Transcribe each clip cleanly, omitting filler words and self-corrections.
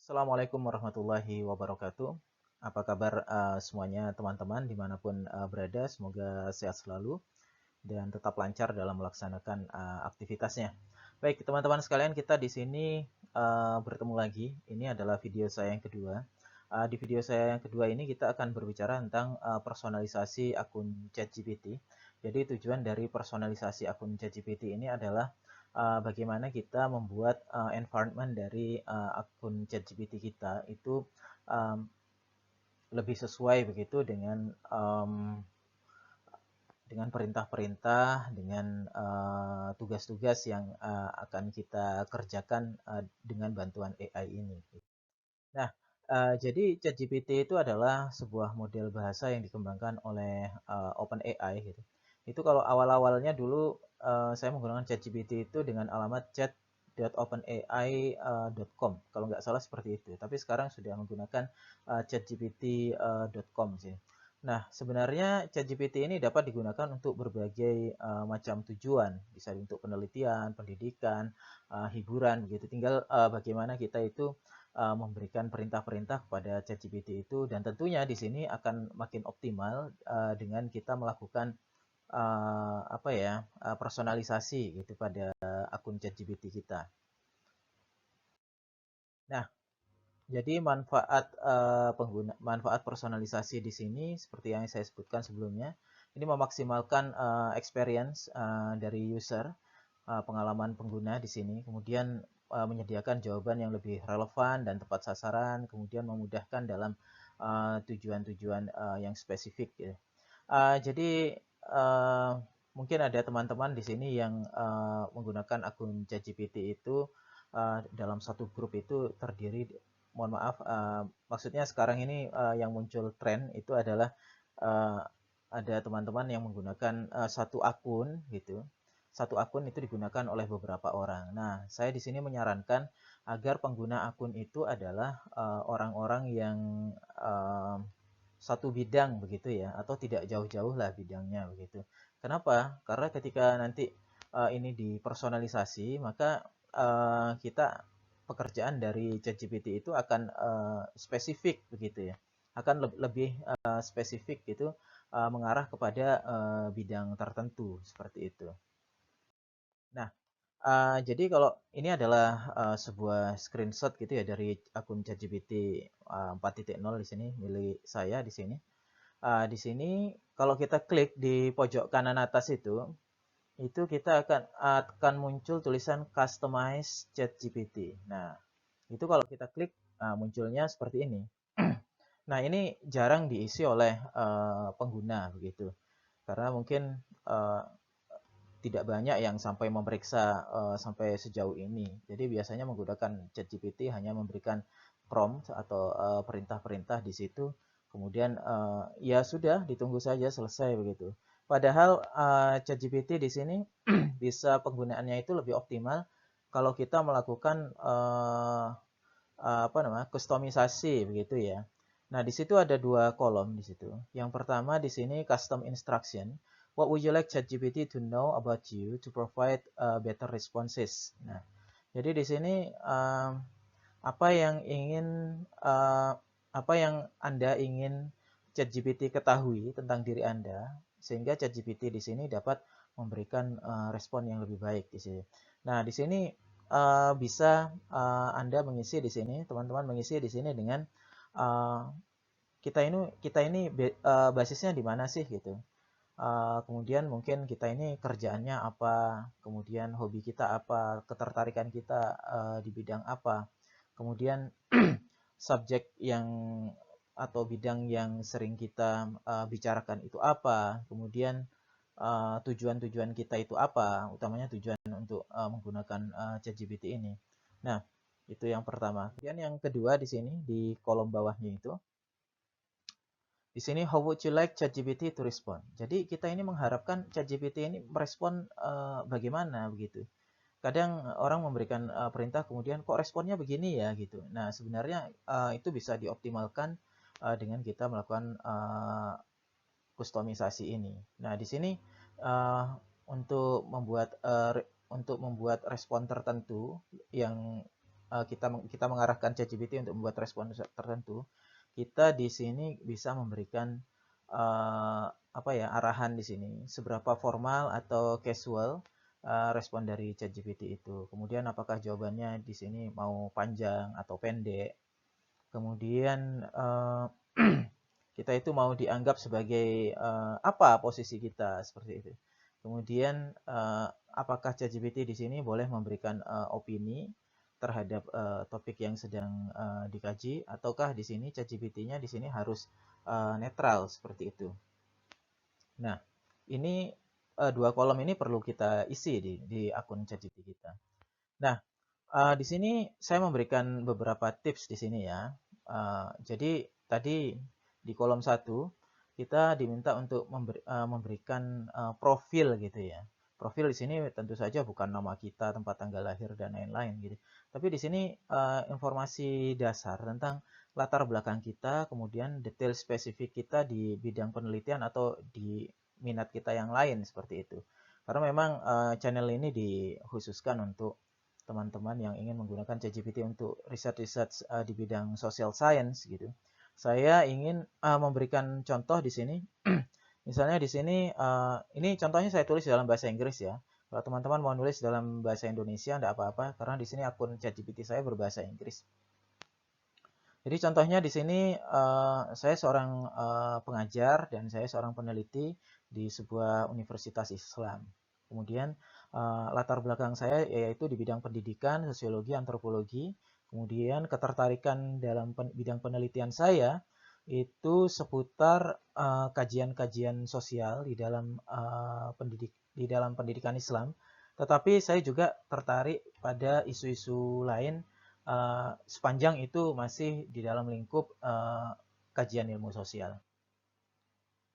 Assalamualaikum warahmatullahi wabarakatuh. Apa kabar semuanya teman-teman dimanapun berada? Semoga sehat selalu dan tetap lancar dalam melaksanakan aktivitasnya. Baik teman-teman sekalian, kita di sini bertemu lagi. Ini adalah video saya yang kedua. Di video saya yang kedua ini kita akan berbicara tentang personalisasi akun ChatGPT. Jadi tujuan dari personalisasi akun ChatGPT ini adalah bagaimana kita membuat environment dari akun ChatGPT kita itu um, lebih sesuai begitu dengan perintah-perintah, dengan tugas-tugas yang akan kita kerjakan dengan bantuan AI ini. Nah, jadi ChatGPT itu adalah sebuah model bahasa yang dikembangkan oleh OpenAI gitu. Itu kalau awal-awalnya dulu saya menggunakan ChatGPT itu dengan alamat chat.openai.com kalau nggak salah seperti itu. Tapi sekarang sudah menggunakan chatgpt.com sih. Nah, sebenarnya ChatGPT ini dapat digunakan untuk berbagai macam tujuan, bisa untuk penelitian, pendidikan, hiburan gitu. Tinggal bagaimana kita itu memberikan perintah-perintah kepada ChatGPT itu, dan tentunya di sini akan makin optimal dengan kita melakukan personalisasi gitu pada akun ChatGPT kita. Nah, jadi manfaat personalisasi di sini seperti yang saya sebutkan sebelumnya, ini memaksimalkan experience dari user, pengalaman pengguna di sini, kemudian menyediakan jawaban yang lebih relevan dan tepat sasaran, kemudian memudahkan dalam tujuan-tujuan yang spesifik ya. Jadi uh, mungkin ada teman-teman di sini yang menggunakan akun ChatGPT itu dalam satu grup itu terdiri, mohon maaf, maksudnya sekarang ini yang muncul tren itu adalah uh, ada teman-teman yang menggunakan satu akun gitu. Satu akun itu digunakan oleh beberapa orang. Nah, saya di sini menyarankan agar pengguna akun itu adalah orang-orang yang uh, satu bidang begitu ya, atau tidak jauh-jauh lah bidangnya begitu. Kenapa? Karena ketika nanti ini dipersonalisasi, maka kita pekerjaan dari ChatGPT itu akan spesifik begitu ya, akan lebih spesifik gitu, mengarah kepada bidang tertentu seperti itu. Nah, jadi kalau ini adalah sebuah screenshot gitu ya dari akun ChatGPT 4.0 di sini milik saya di sini. Di sini kalau kita klik di pojok kanan atas itu kita akan muncul tulisan Customize ChatGPT. Nah, itu kalau kita klik munculnya seperti ini. Nah, ini jarang diisi oleh pengguna begitu. Karena mungkin uh, tidak banyak yang sampai memeriksa sampai sejauh ini. Jadi biasanya menggunakan ChatGPT hanya memberikan prompt atau perintah-perintah di situ. Kemudian ya sudah ditunggu saja selesai begitu. Padahal ChatGPT di sini bisa penggunaannya itu lebih optimal kalau kita melakukan kustomisasi begitu ya. Nah, di situ ada dua kolom di situ. Yang pertama di sini custom instruction. What would you like ChatGPT to know about you to provide better responses? Nah, jadi di sini apa yang ingin uh, apa yang Anda ingin ChatGPT ketahui tentang diri Anda, sehingga ChatGPT di sini dapat memberikan respon yang lebih baik di sini. Nah, di sini bisa Anda mengisi di sini, teman-teman mengisi di sini dengan uh, kita ini basisnya di mana sih gitu. Kemudian mungkin kita ini kerjaannya apa, kemudian hobi kita apa, ketertarikan kita di bidang apa, kemudian subjek yang atau bidang yang sering kita bicarakan itu apa, kemudian tujuan-tujuan kita itu apa, utamanya tujuan untuk menggunakan ChatGPT ini. Nah, itu yang pertama. Kemudian yang kedua di sini di kolom bawahnya itu, di sini how would you like ChatGPT to respond? Jadi kita ini mengharapkan ChatGPT ini merespon bagaimana begitu. Kadang orang memberikan perintah kemudian kok responnya begini ya gitu. Nah, sebenarnya itu bisa dioptimalkan dengan kita melakukan kustomisasi ini. Nah, di sini uh, untuk membuat respon tertentu yang kita mengarahkan ChatGPT untuk membuat respon tertentu, kita di sini bisa memberikan apa ya, arahan di sini seberapa formal atau casual respon dari ChatGPT itu. Kemudian apakah jawabannya di sini mau panjang atau pendek. Kemudian kita itu mau dianggap sebagai apa posisi kita seperti itu. Kemudian apakah ChatGPT di sini boleh memberikan opini terhadap topik yang sedang dikaji, ataukah di sini ChatGPT-nya di sini harus netral seperti itu. Nah, ini dua kolom ini perlu kita isi di akun ChatGPT kita. Nah, di sini saya memberikan beberapa tips di sini ya. Jadi tadi di kolom 1 kita diminta untuk memberikan profil gitu ya. Profil di sini tentu saja bukan nama kita, tempat tanggal lahir dan lain-lain gitu. Tapi di sini informasi dasar tentang latar belakang kita, kemudian detail spesifik kita di bidang penelitian atau di minat kita yang lain seperti itu. Karena memang channel ini dikhususkan untuk teman-teman yang ingin menggunakan ChatGPT untuk riset-riset di bidang social science gitu. Saya ingin memberikan contoh di sini. Misalnya di sini, ini contohnya saya tulis dalam bahasa Inggris ya. Kalau teman-teman mau nulis dalam bahasa Indonesia, tidak apa-apa, karena di sini akun ChatGPT saya berbahasa Inggris. Jadi contohnya di sini saya seorang pengajar dan saya seorang peneliti di sebuah universitas Islam. Kemudian latar belakang saya yaitu di bidang pendidikan, sosiologi, antropologi. Kemudian ketertarikan dalam bidang penelitian saya itu seputar kajian-kajian sosial di dalam pendidikan Islam. Tetapi saya juga tertarik pada isu-isu lain sepanjang itu masih di dalam lingkup kajian ilmu sosial.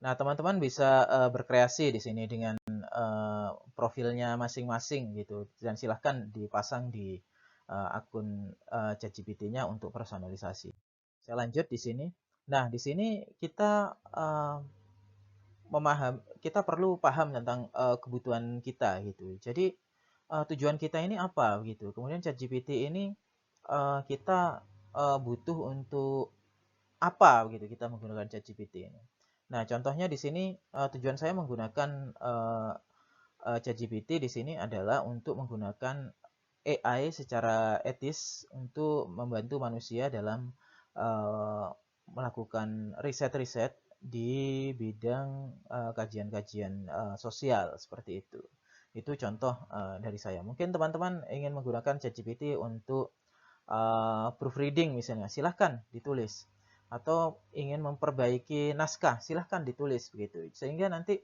Nah, teman-teman bisa berkreasi di sini dengan profilnya masing-masing gitu, dan silahkan dipasang di akun ChatGPT-nya untuk personalisasi. Saya lanjut di sini. Nah, di sini kita kita perlu paham tentang kebutuhan kita gitu. Jadi tujuan kita ini apa gitu. Kemudian ChatGPT ini kita butuh untuk apa gitu kita menggunakan ChatGPT ini. Nah, contohnya di sini tujuan saya menggunakan ChatGPT di sini adalah untuk menggunakan AI secara etis untuk membantu manusia dalam melakukan riset-riset di bidang kajian-kajian sosial seperti itu. Itu contoh dari saya. Mungkin teman-teman ingin menggunakan ChatGPT untuk proofreading misalnya, silahkan ditulis. Atau ingin memperbaiki naskah, silahkan ditulis begitu. Sehingga nanti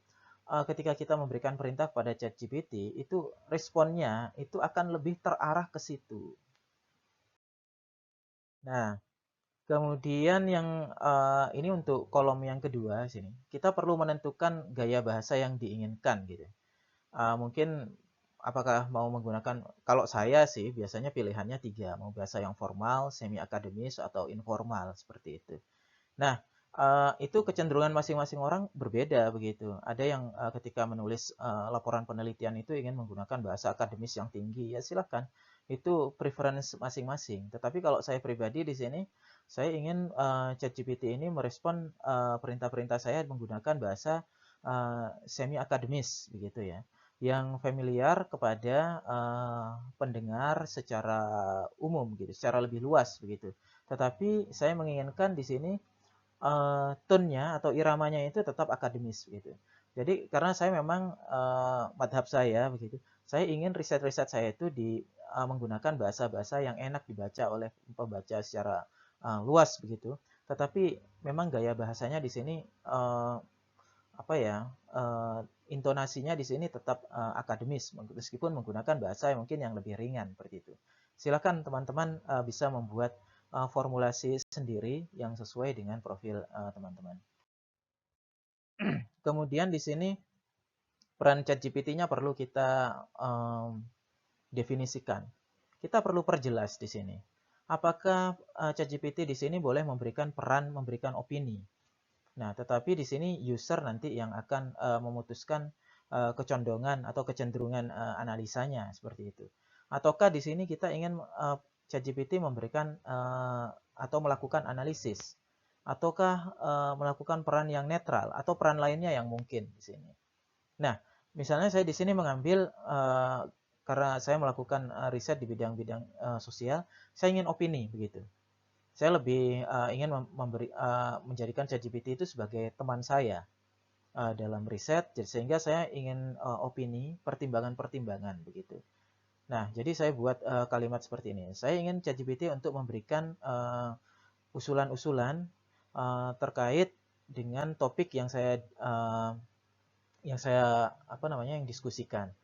ketika kita memberikan perintah pada ChatGPT, itu responnya itu akan lebih terarah ke situ. Nah, kemudian yang ini untuk kolom yang kedua sini, kita perlu menentukan gaya bahasa yang diinginkan gitu. Mungkin apakah mau menggunakan, kalau saya sih biasanya pilihannya 3, mau bahasa yang formal, semi akademis, atau informal seperti itu. Nah, itu kecenderungan masing-masing orang berbeda begitu. Ada yang ketika menulis laporan penelitian itu ingin menggunakan bahasa akademis yang tinggi, ya silahkan. Itu preference masing-masing. Tetapi kalau saya pribadi di sini, saya ingin ChatGPT ini merespon perintah-perintah saya menggunakan bahasa semi akademis begitu ya, yang familiar kepada pendengar secara umum gitu, secara lebih luas begitu. Tetapi saya menginginkan di sini tone-nya atau iramanya itu tetap akademis gitu. Jadi karena saya memang madhab saya begitu, saya ingin riset-riset saya itu menggunakan bahasa-bahasa yang enak dibaca oleh pembaca secara luas begitu. Tetapi memang gaya bahasanya di sini apa ya, intonasinya di sini tetap akademis meskipun menggunakan bahasa yang mungkin yang lebih ringan seperti itu. Silakan teman-teman bisa membuat formulasi sendiri yang sesuai dengan profil teman-teman. Kemudian di sini peran ChatGPT-nya perlu kita definisikan. Kita perlu perjelas di sini. Apakah ChatGPT di sini boleh memberikan peran, memberikan opini? Nah, tetapi di sini user nanti yang akan memutuskan kecondongan atau kecenderungan analisanya seperti itu. Ataukah di sini kita ingin ChatGPT memberikan atau melakukan analisis, ataukah melakukan peran yang netral atau peran lainnya yang mungkin di sini. Nah, misalnya saya di sini mengambil karena saya melakukan riset di bidang-bidang sosial, saya ingin opini begitu. Saya lebih ingin menjadikan ChatGPT itu sebagai teman saya dalam riset, sehingga saya ingin opini, pertimbangan-pertimbangan begitu. Nah, jadi saya buat kalimat seperti ini. Saya ingin ChatGPT untuk memberikan usulan-usulan terkait dengan topik yang diskusikan.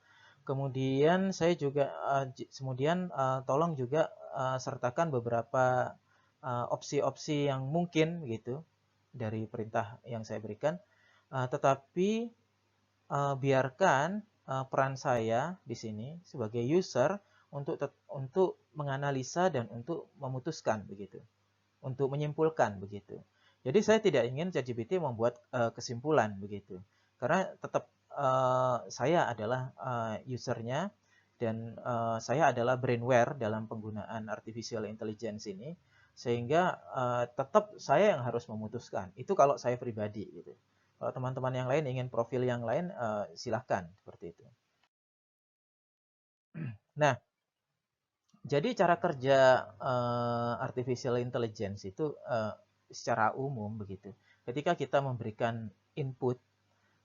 Kemudian saya juga tolong juga sertakan beberapa opsi-opsi yang mungkin gitu dari perintah yang saya berikan. Tetapi biarkan peran saya di sini sebagai user untuk menganalisa dan untuk memutuskan begitu, untuk menyimpulkan begitu. Jadi saya tidak ingin ChatGPT membuat kesimpulan begitu, karena tetap saya adalah usernya dan saya adalah brainware dalam penggunaan artificial intelligence ini, sehingga tetap saya yang harus memutuskan. Itu kalau saya pribadi gitu. Kalau teman-teman yang lain ingin profil yang lain, silahkan seperti itu. Nah, jadi cara kerja artificial intelligence itu secara umum begitu. Ketika kita memberikan input,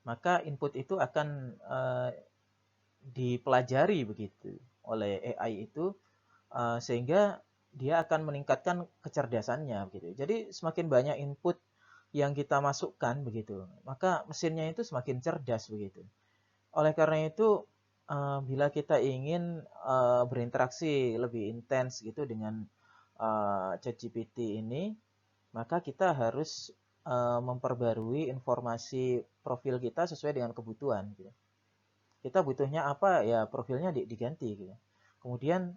maka input itu akan dipelajari begitu oleh AI itu, sehingga dia akan meningkatkan kecerdasannya begitu. Jadi semakin banyak input yang kita masukkan begitu, maka mesinnya itu semakin cerdas begitu. Oleh karena itu, bila kita ingin berinteraksi lebih intens gitu dengan ChatGPT ini, maka kita harus memperbarui informasi profil kita sesuai dengan kebutuhan. Gitu. Kita butuhnya apa, ya profilnya diganti. Gitu. Kemudian,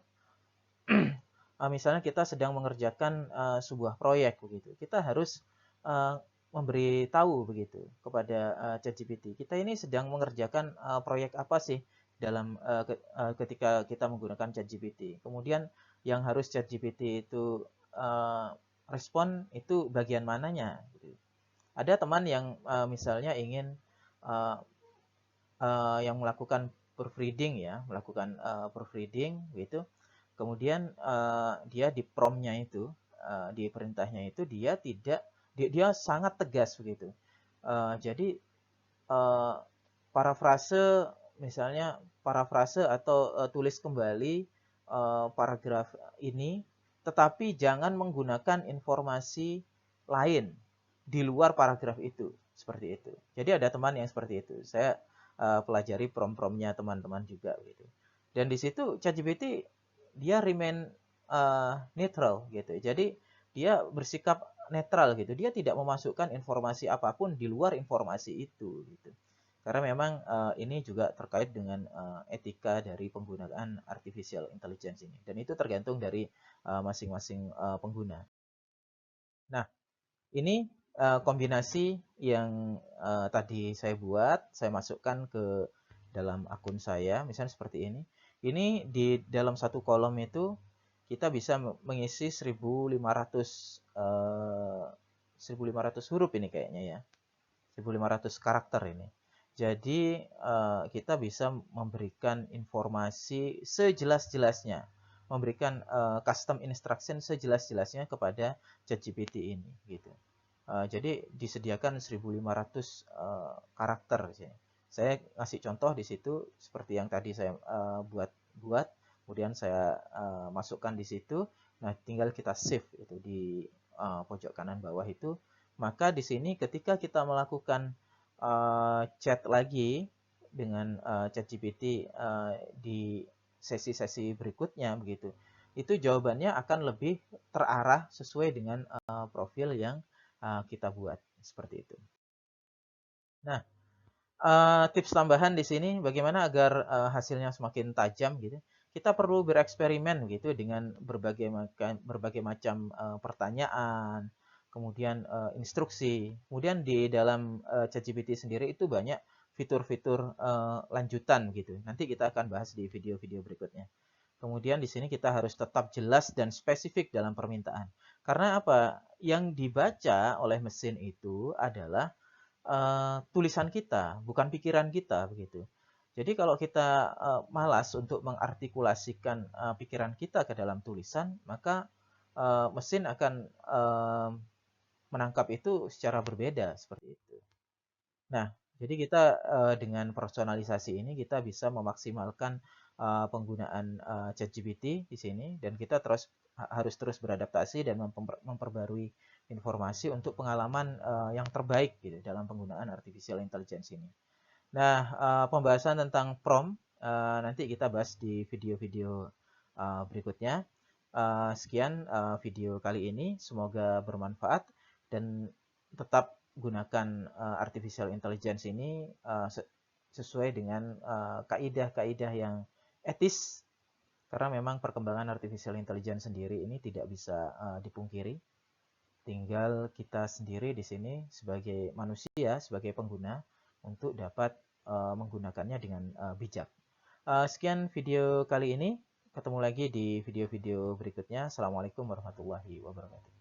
misalnya kita sedang mengerjakan sebuah proyek begitu, kita harus memberi tahu begitu kepada ChatGPT. Kita ini sedang mengerjakan proyek apa sih dalam ketika kita menggunakan ChatGPT. Kemudian yang harus ChatGPT itu respon itu bagian mananya. Gitu. Ada teman yang misalnya ingin yang melakukan proofreading ya, melakukan proofreading gitu. Kemudian dia di prompt-nya itu, di perintahnya itu dia sangat tegas begitu. Jadi parafrase misalnya parafrase atau tulis kembali paragraf ini, tetapi jangan menggunakan informasi lain di luar paragraf itu, seperti itu. Jadi ada teman yang seperti itu. Saya pelajari prompt-promptnya teman-teman juga gitu. Dan di situ ChatGPT dia remain netral gitu. Jadi dia bersikap netral gitu. Dia tidak memasukkan informasi apapun di luar informasi itu gitu. Karena memang ini juga terkait dengan etika dari penggunaan artificial intelligence ini. Dan itu tergantung dari masing-masing pengguna. Nah, ini kombinasi yang tadi saya buat, saya masukkan ke dalam akun saya, misalnya seperti ini. Ini di dalam satu kolom itu kita bisa mengisi 1500 huruf ini kayaknya ya. 1500 karakter ini. Jadi kita bisa memberikan informasi sejelas-jelasnya, memberikan custom instruction sejelas-jelasnya kepada ChatGPT ini gitu. Jadi disediakan 1500 karakter. Saya kasih contoh di situ seperti yang tadi saya buat, kemudian saya masukkan di situ. Nah, tinggal kita save itu di pojok kanan bawah itu. Maka di sini ketika kita melakukan chat lagi dengan ChatGPT di sesi-sesi berikutnya begitu, itu jawabannya akan lebih terarah sesuai dengan profil yang kita buat seperti itu. Nah, tips tambahan di sini bagaimana agar hasilnya semakin tajam gitu. Kita perlu bereksperimen gitu dengan berbagai macam pertanyaan, kemudian instruksi. Kemudian di dalam ChatGPT sendiri itu banyak fitur-fitur lanjutan gitu. Nanti kita akan bahas di video-video berikutnya. Kemudian di sini kita harus tetap jelas dan spesifik dalam permintaan. Karena apa? Yang dibaca oleh mesin itu adalah tulisan kita, bukan pikiran kita begitu. Jadi kalau kita malas untuk mengartikulasikan pikiran kita ke dalam tulisan, maka mesin akan menangkap itu secara berbeda seperti itu. Nah, jadi kita dengan personalisasi ini kita bisa memaksimalkan penggunaan ChatGPT di sini dan kita harus terus beradaptasi dan memperbarui informasi untuk pengalaman yang terbaik gitu dalam penggunaan artificial intelligence ini. Nah, pembahasan tentang prompt nanti kita bahas di video-video berikutnya. Sekian video kali ini, semoga bermanfaat dan tetap gunakan artificial intelligence ini sesuai dengan kaidah-kaidah yang etis karena memang perkembangan artificial intelligence sendiri ini tidak bisa dipungkiri. Tinggal kita sendiri di sini sebagai manusia, sebagai pengguna untuk dapat menggunakannya dengan bijak. Sekian video kali ini. Ketemu lagi di video-video berikutnya. Assalamualaikum warahmatullahi wabarakatuh.